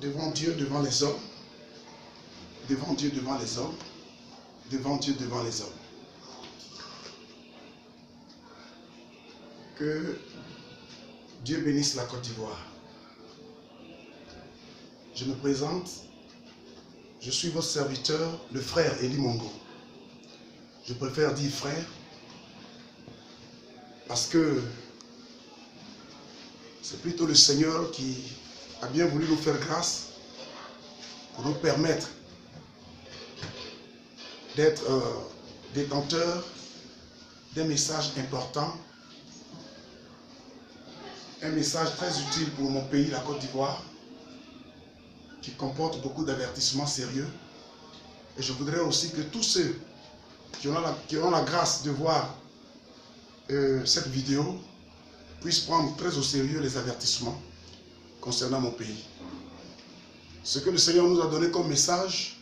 devant Dieu, devant les hommes, devant Dieu, devant les hommes, devant Dieu, devant les hommes. Que Dieu bénisse la Côte d'Ivoire. Je me présente, je suis votre serviteur, le frère Eli Mongo. Je préfère dire frère parce que c'est plutôt le Seigneur qui a bien voulu nous faire grâce pour nous permettre d'être détenteurs d'un message important, un message très utile pour mon pays, la Côte d'Ivoire, qui comporte beaucoup d'avertissements sérieux. Et je voudrais aussi que tous ceux qui auront la grâce de voir cette vidéo puissent prendre très au sérieux les avertissements concernant mon pays. Ce que le Seigneur nous a donné comme message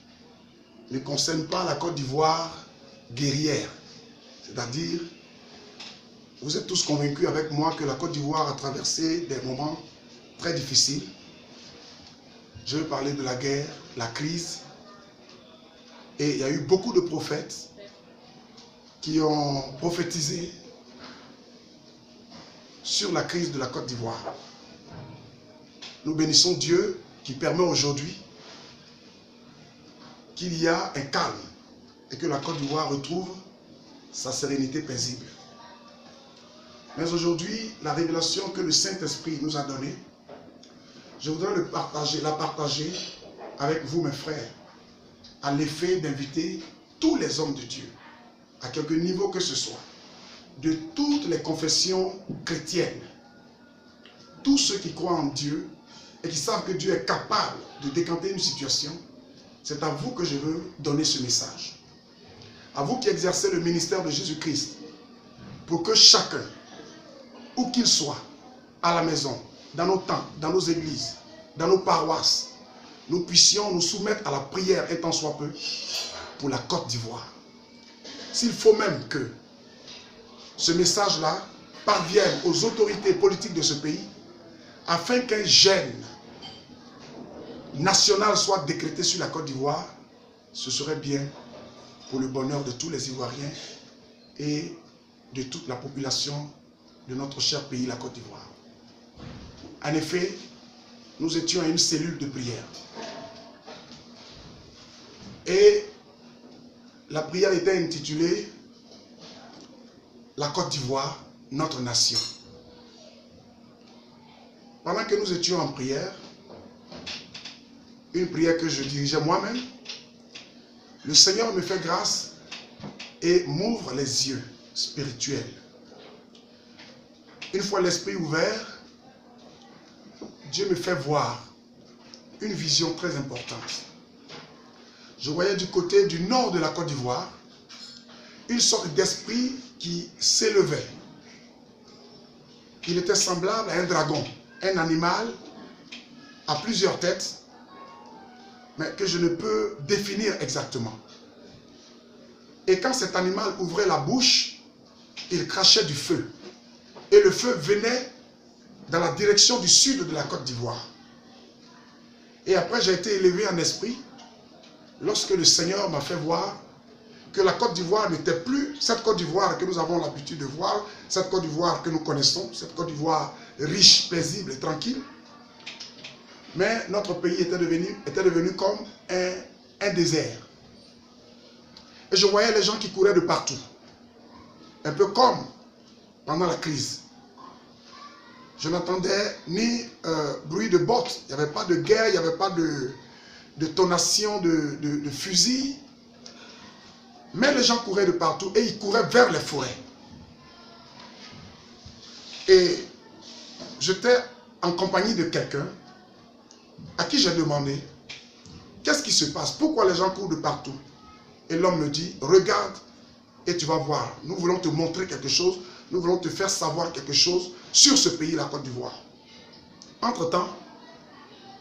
ne concerne pas la Côte d'Ivoire guerrière. C'est-à-dire, vous êtes tous convaincus avec moi que la Côte d'Ivoire a traversé des moments très difficiles. Je vais parler de la guerre, la crise. Et il y a eu beaucoup de prophètes qui ont prophétisé sur la crise de la Côte d'Ivoire. Nous bénissons Dieu qui permet aujourd'hui qu'il y a un calme et que la Côte d'Ivoire retrouve sa sérénité paisible. Mais aujourd'hui, la révélation que le Saint-Esprit nous a donnée, je voudrais la partager avec vous, mes frères, à l'effet d'inviter tous les hommes de Dieu, à quelque niveau que ce soit, de toutes les confessions chrétiennes, tous ceux qui croient en Dieu et qui savent que Dieu est capable de décanter une situation. C'est à vous que je veux donner ce message. À vous qui exercez le ministère de Jésus-Christ, pour que chacun, où qu'il soit, à la maison, dans nos tentes, dans nos églises, dans nos paroisses, nous puissions nous soumettre à la prière, et tant soit peu, pour la Côte d'Ivoire. S'il faut même que ce message-là parvienne aux autorités politiques de ce pays, afin qu'un gène national soit décrété sur la Côte d'Ivoire, ce serait bien pour le bonheur de tous les Ivoiriens et de toute la population de notre cher pays, la Côte d'Ivoire. En effet, nous étions à une cellule de prière. Et la prière était intitulée « La Côte d'Ivoire, notre nation ». Pendant que nous étions en prière, une prière que je dirigeais moi-même, le Seigneur me fait grâce et m'ouvre les yeux spirituels. Une fois l'esprit ouvert, Dieu me fait voir une vision très importante. Je voyais du côté du nord de la Côte d'Ivoire une sorte d'esprit qui s'élevait. Il était semblable à un dragon, un animal à plusieurs têtes, mais que je ne peux définir exactement. Et quand cet animal ouvrait la bouche, il crachait du feu. Et le feu venait dans la direction du sud de la Côte d'Ivoire. Et après, j'ai été élevé en esprit lorsque le Seigneur m'a fait voir que la Côte d'Ivoire n'était plus cette Côte d'Ivoire que nous avons l'habitude de voir, cette Côte d'Ivoire que nous connaissons, cette Côte d'Ivoire riche, paisible et tranquille. Mais notre pays était devenu comme un désert. Et je voyais les gens qui couraient de partout. Un peu comme pendant la crise. Je n'entendais ni bruit de bottes, il n'y avait pas de guerre, il n'y avait pas de tonation de fusil. Mais les gens couraient de partout et ils couraient vers les forêts. Et j'étais en compagnie de quelqu'un à qui j'ai demandé, qu'est-ce qui se passe? Pourquoi les gens courent de partout? Et l'homme me dit, regarde et tu vas voir. Nous voulons te montrer quelque chose, nous voulons te faire savoir quelque chose sur ce pays, la Côte d'Ivoire. Entre-temps,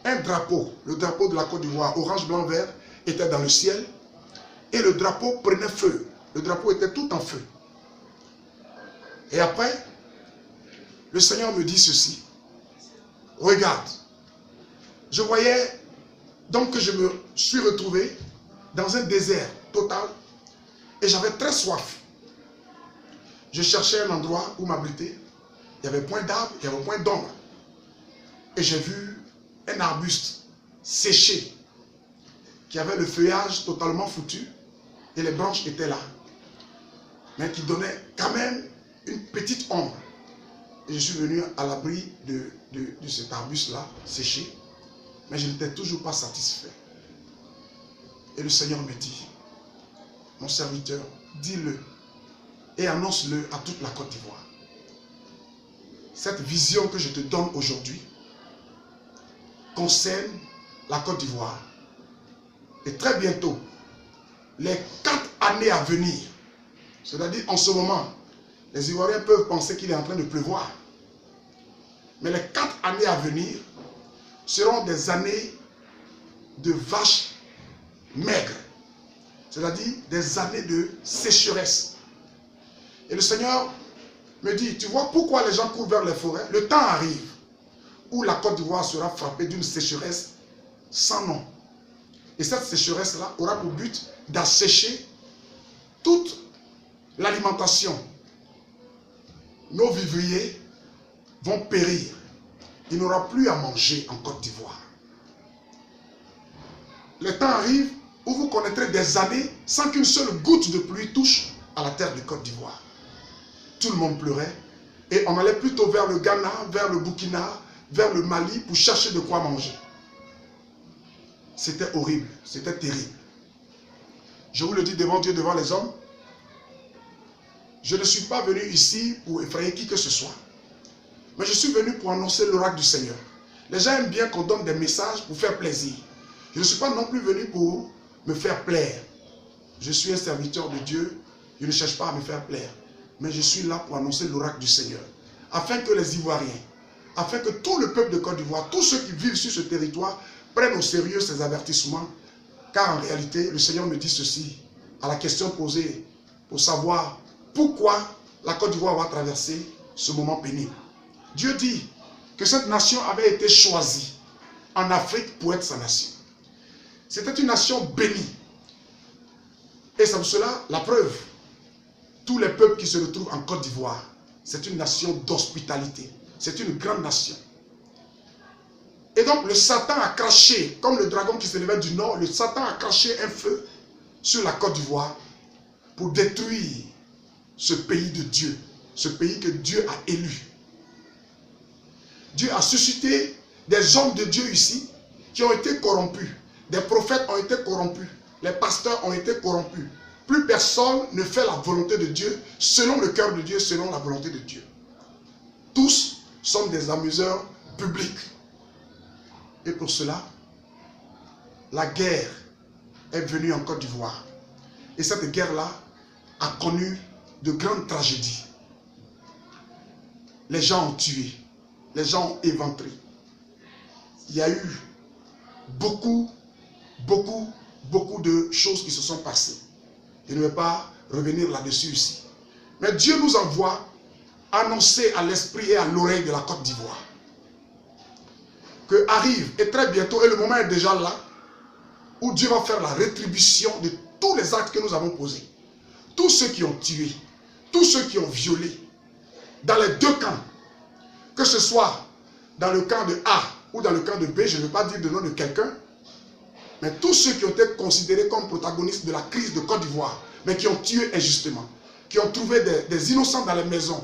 un drapeau, le drapeau de la Côte d'Ivoire, orange, blanc, vert, était dans le ciel et le drapeau prenait feu. Le drapeau était tout en feu. Et après, le Seigneur me dit ceci. Regarde, je voyais Donc je me suis retrouvé dans un désert total et j'avais très soif. Je cherchais un endroit où m'abriter. Il n'y avait point d'arbre, il n'y avait point d'ombre. Et j'ai vu un arbuste séché qui avait le feuillage totalement foutu et les branches étaient là, mais qui donnait quand même une petite ombre. Et je suis venu à l'abri de cet arbuste-là, séché, mais je n'étais toujours pas satisfait. Et le Seigneur me dit, mon serviteur, dis-le et annonce-le à toute la Côte d'Ivoire. Cette vision que je te donne aujourd'hui concerne la Côte d'Ivoire. Et très bientôt, les 4 années à venir, c'est-à-dire en ce moment, les Ivoiriens peuvent penser qu'il est en train de pleuvoir. Mais les 4 années à venir seront des années de vaches maigres. C'est-à-dire des années de sécheresse. Et le Seigneur me dit, tu vois pourquoi les gens courent vers les forêts? Le temps arrive où la Côte d'Ivoire sera frappée d'une sécheresse sans nom. Et cette sécheresse-là aura pour but d'assécher toute l'alimentation. Nos vivriers vont périr. Il n'aura plus à manger en Côte d'Ivoire. Le temps arrive où vous connaîtrez des années sans qu'une seule goutte de pluie touche à la terre de Côte d'Ivoire. Tout le monde pleurait et on allait plutôt vers le Ghana, vers le Burkina, vers le Mali pour chercher de quoi manger. C'était horrible, c'était terrible. Je vous le dis devant Dieu, devant les hommes, je ne suis pas venu ici pour effrayer qui que ce soit. Mais je suis venu pour annoncer l'oracle du Seigneur. Les gens aiment bien qu'on donne des messages pour faire plaisir. Je ne suis pas non plus venu pour me faire plaire. Je suis un serviteur de Dieu. Je ne cherche pas à me faire plaire. Mais je suis là pour annoncer l'oracle du Seigneur. Afin que les Ivoiriens, afin que tout le peuple de Côte d'Ivoire, tous ceux qui vivent sur ce territoire, prennent au sérieux ces avertissements. Car en réalité, le Seigneur me dit ceci, à la question posée, pour savoir pourquoi la Côte d'Ivoire va traverser ce moment pénible. Dieu dit que cette nation avait été choisie en Afrique pour être sa nation. C'était une nation bénie. Et c'est pour cela, la preuve, tous les peuples qui se retrouvent en Côte d'Ivoire, c'est une nation d'hospitalité. C'est une grande nation. Et donc le Satan a craché, comme le dragon qui se levait du nord, le Satan a craché un feu sur la Côte d'Ivoire pour détruire ce pays de Dieu, ce pays que Dieu a élu. Dieu a suscité des hommes de Dieu ici qui ont été corrompus. Des prophètes ont été corrompus. Les pasteurs ont été corrompus. Plus personne ne fait la volonté de Dieu selon le cœur de Dieu, selon la volonté de Dieu. Tous sont des amuseurs publics. Et pour cela, la guerre est venue en Côte d'Ivoire. Et cette guerre-là a connu de grandes tragédies. Les gens ont tué. Les gens ont éventré. Il y a eu beaucoup de choses qui se sont passées. Je ne vais pas revenir là-dessus ici. Mais Dieu nous envoie annoncer à l'esprit et à l'oreille de la Côte d'Ivoire que arrive, et très bientôt, et le moment est déjà là, où Dieu va faire la rétribution de tous les actes que nous avons posés. Tous ceux qui ont tué, tous ceux qui ont violé, dans les deux camps, que ce soit dans le camp de A ou dans le camp de B, je ne veux pas dire le nom de quelqu'un, mais tous ceux qui ont été considérés comme protagonistes de la crise de Côte d'Ivoire, mais qui ont tué injustement, qui ont trouvé des innocents dans les maisons,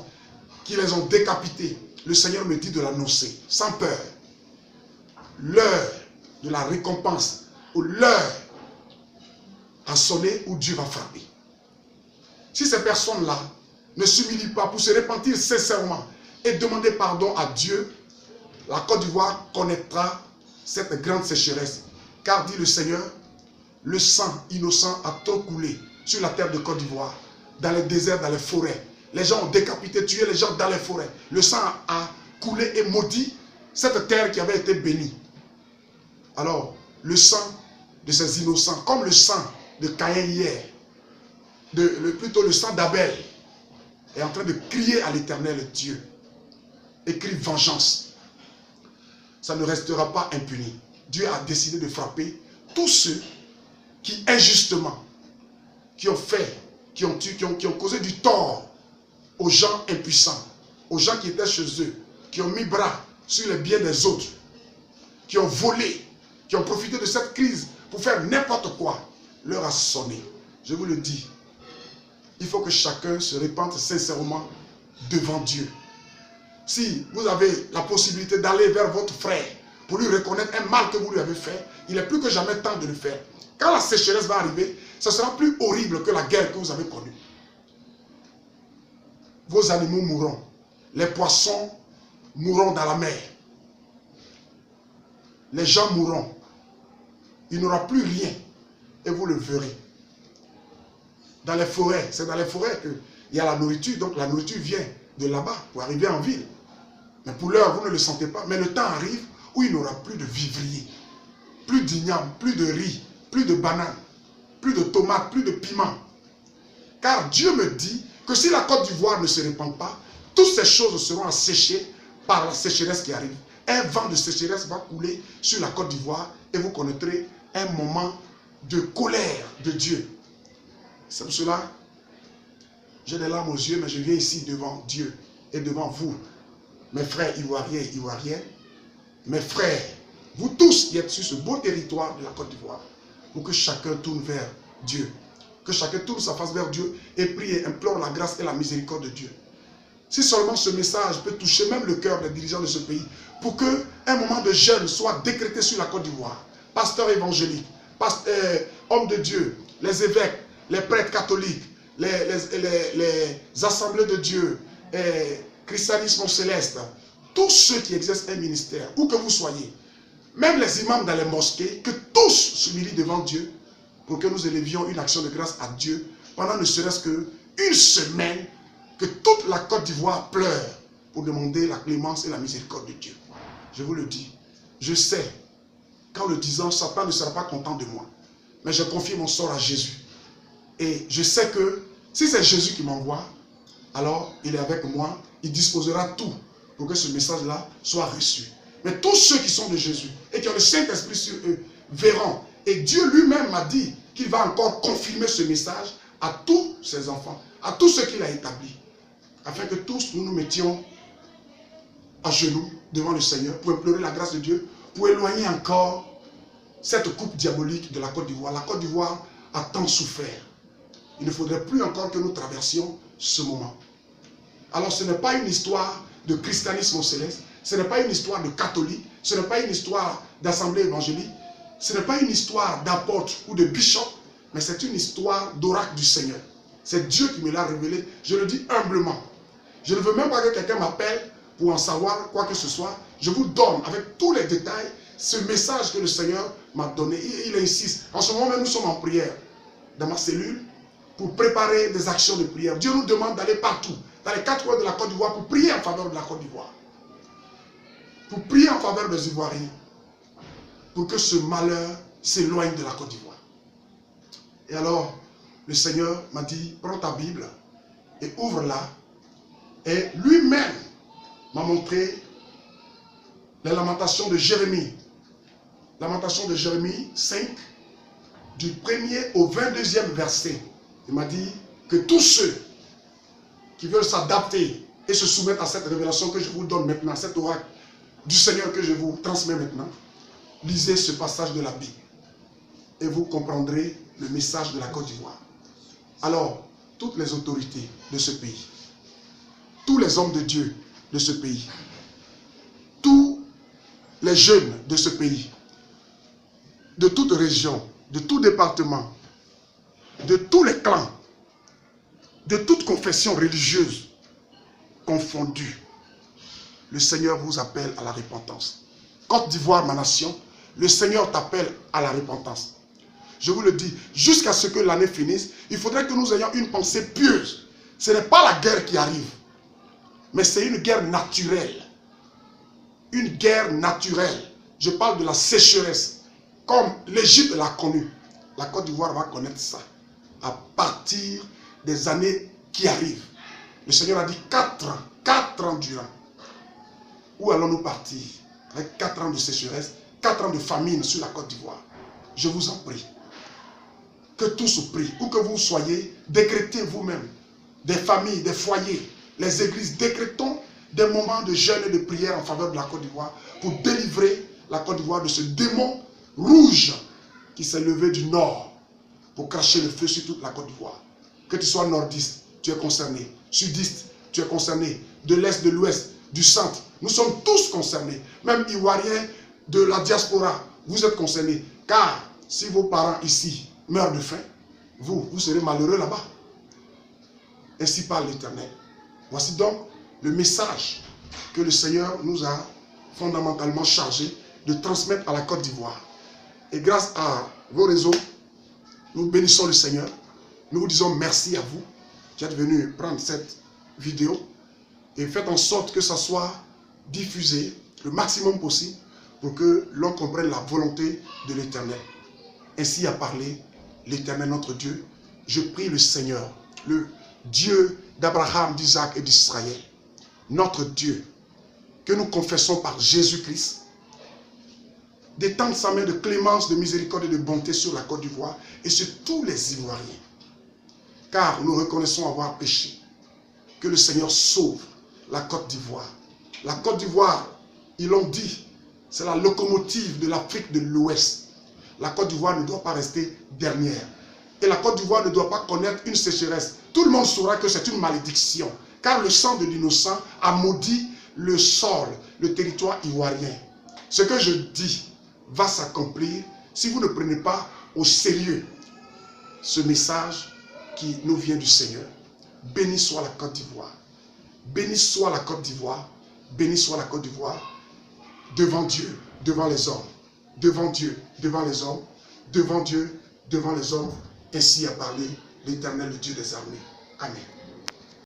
qui les ont décapités, le Seigneur me dit de l'annoncer, sans peur. L'heure de la récompense, ou l'heure a sonné où Dieu va frapper. Si ces personnes-là ne s'humilient pas pour se repentir sincèrement et demander pardon à Dieu, la Côte d'Ivoire connaîtra cette grande sécheresse. Car, dit le Seigneur, le sang innocent a trop coulé sur la terre de Côte d'Ivoire, dans les déserts, dans les forêts. Les gens ont décapité, tué les gens dans les forêts. Le sang a coulé et maudit cette terre qui avait été bénie. Alors, le sang de ces innocents, comme le sang de Caïn hier, plutôt le sang d'Abel, est en train de crier à l'Éternel Dieu. Et crie vengeance. Ça ne restera pas impuni. Dieu a décidé de frapper tous ceux qui injustement, qui ont fait, qui ont causé du tort aux gens impuissants, aux gens qui étaient chez eux, qui ont mis bras sur les biens des autres, qui ont volé, qui ont profité de cette crise pour faire n'importe quoi, l'heure a sonné. Je vous le dis, il faut que chacun se répande sincèrement devant Dieu. Si vous avez la possibilité d'aller vers votre frère pour lui reconnaître un mal que vous lui avez fait, il est plus que jamais temps de le faire. Quand la sécheresse va arriver, ce sera plus horrible que la guerre que vous avez connue. Vos animaux mourront. Les poissons mourront dans la mer. Les gens mourront. Il n'y aura plus rien. Et vous le verrez. Dans les forêts, c'est dans les forêts qu'il y a la nourriture. Donc la nourriture vient de là-bas pour arriver en ville. Mais pour l'heure, vous ne le sentez pas. Mais le temps arrive où il n'y aura plus de vivriers. Plus d'igname, plus de riz, plus de bananes, plus de tomates, plus de piments. Car Dieu me dit que si la Côte d'Ivoire ne se répand pas, toutes ces choses seront asséchées par la sécheresse qui arrive. Un vent de sécheresse va couler sur la Côte d'Ivoire et vous connaîtrez un moment de colère de Dieu. C'est pour cela, j'ai des larmes aux yeux, mais je viens ici devant Dieu et devant vous, mes frères ivoiriens et ivoiriennes, mes frères, vous tous qui êtes sur ce beau territoire de la Côte d'Ivoire, pour que chacun tourne vers Dieu. Que chacun tourne sa face vers Dieu et prie et implore la grâce et la miséricorde de Dieu. Si seulement ce message peut toucher même le cœur des dirigeants de ce pays, pour qu'un moment de jeûne soit décrété sur la Côte d'Ivoire, pasteurs évangéliques, hommes de Dieu, les évêques, les prêtres catholiques, les assemblées de Dieu, christianisme céleste, tous ceux qui exercent un ministère, où que vous soyez, même les imams dans les mosquées, que tous s'humilient devant Dieu pour que nous élevions une action de grâce à Dieu pendant ne serait-ce qu'une semaine, que toute la Côte d'Ivoire pleure pour demander la clémence et la miséricorde de Dieu. Je vous le dis, je sais qu'en le disant, Satan ne sera pas content de moi, mais je confie mon sort à Jésus. Et je sais que si c'est Jésus qui m'envoie, alors il est avec moi, il disposera tout pour que ce message-là soit reçu. Mais tous ceux qui sont de Jésus et qui ont le Saint-Esprit sur eux verront. Et Dieu lui-même m'a dit qu'il va encore confirmer ce message à tous ses enfants, à tous ceux qu'il a établis, afin que tous nous nous mettions à genoux devant le Seigneur pour implorer la grâce de Dieu, pour éloigner encore cette coupe diabolique de la Côte d'Ivoire. La Côte d'Ivoire a tant souffert. Il ne faudrait plus encore que nous traversions ce moment. Alors ce n'est pas une histoire de christianisme céleste, ce n'est pas une histoire de catholique, ce n'est pas une histoire d'assemblée évangélique, ce n'est pas une histoire d'apôtre ou de bishop, mais c'est une histoire d'oracle du Seigneur. C'est Dieu qui me l'a révélé, je le dis humblement. Je ne veux même pas que quelqu'un m'appelle pour en savoir quoi que ce soit. Je vous donne avec tous les détails ce message que le Seigneur m'a donné. Il insiste. En ce moment même, nous sommes en prière dans ma cellule pour préparer des actions de prière. Dieu nous demande d'aller partout, dans les 4 coins de la Côte d'Ivoire, pour prier en faveur de la Côte d'Ivoire. Pour prier en faveur des Ivoiriens. Pour que ce malheur s'éloigne de la Côte d'Ivoire. Et alors, le Seigneur m'a dit, prends ta Bible et ouvre-la. Et lui-même m'a montré les lamentations de Jérémie. Lamentations de Jérémie 5, du 1er au 22e verset. Il m'a dit que tous ceux qui veulent s'adapter et se soumettre à cette révélation que je vous donne maintenant, cet oracle du Seigneur que je vous transmets maintenant, lisez ce passage de la Bible et vous comprendrez le message de la Côte d'Ivoire. Alors, toutes les autorités de ce pays, tous les hommes de Dieu de ce pays, tous les jeunes de ce pays, de toute région, de tout département, de tous les clans, de toute confession religieuse confondue, le Seigneur vous appelle à la repentance. Côte d'Ivoire, ma nation, le Seigneur t'appelle à la repentance. Je vous le dis, jusqu'à ce que l'année finisse, il faudrait que nous ayons une pensée pieuse. Ce n'est pas la guerre qui arrive, mais c'est une guerre naturelle. Une guerre naturelle. Je parle de la sécheresse. Comme l'Égypte l'a connue, la Côte d'Ivoire va connaître ça. À partir des années qui arrivent. Le Seigneur a dit 4 ans. 4 ans durant. Où allons-nous partir? Avec 4 ans de sécheresse, 4 ans de famine sur la Côte d'Ivoire. je vous en prie, que tous prient, où que vous soyez, décrétez vous-même, des familles, des foyers, les églises, décrétons des moments de jeûne et de prière en faveur de la Côte d'Ivoire pour délivrer la Côte d'Ivoire de ce démon rouge qui s'est levé du nord pour cracher le feu sur toute la Côte d'Ivoire. Que tu sois nordiste, tu es concerné. Sudiste, tu es concerné. De l'est, de l'ouest, du centre. Nous sommes tous concernés. Même Ivoiriens de la diaspora, vous êtes concernés. Car si vos parents ici meurent de faim, vous serez malheureux là-bas. Ainsi parle l'Éternel. Voici donc le message que le Seigneur nous a fondamentalement chargé de transmettre à la Côte d'Ivoire. Et grâce à vos réseaux, nous bénissons le Seigneur. Nous vous disons merci à vous qui êtes venus prendre cette vidéo et faites en sorte que ça soit diffusé le maximum possible pour que l'on comprenne la volonté de l'Éternel. Ainsi a parlé l'Éternel notre Dieu. Je prie le Seigneur, le Dieu d'Abraham, d'Isaac et d'Israël, notre Dieu, que nous confessons par Jésus-Christ, d'étendre sa main de clémence, de miséricorde et de bonté sur la Côte d'Ivoire et sur tous les Ivoiriens. Car nous reconnaissons avoir péché. Que le Seigneur sauve la Côte d'Ivoire. La Côte d'Ivoire, ils l'ont dit, c'est la locomotive de l'Afrique de l'Ouest. La Côte d'Ivoire ne doit pas rester dernière. Et la Côte d'Ivoire ne doit pas connaître une sécheresse. Tout le monde saura que c'est une malédiction. Car le sang de l'innocent a maudit le sol, le territoire ivoirien. Ce que je dis va s'accomplir si vous ne prenez pas au sérieux ce message qui nous vient du Seigneur. Béni soit la Côte d'Ivoire. Béni soit la Côte d'Ivoire. Béni soit la Côte d'Ivoire. Devant Dieu, devant les hommes. Devant Dieu, devant les hommes. Devant Dieu, devant les hommes. Ainsi a parlé l'Éternel, le Dieu des armées. Amen.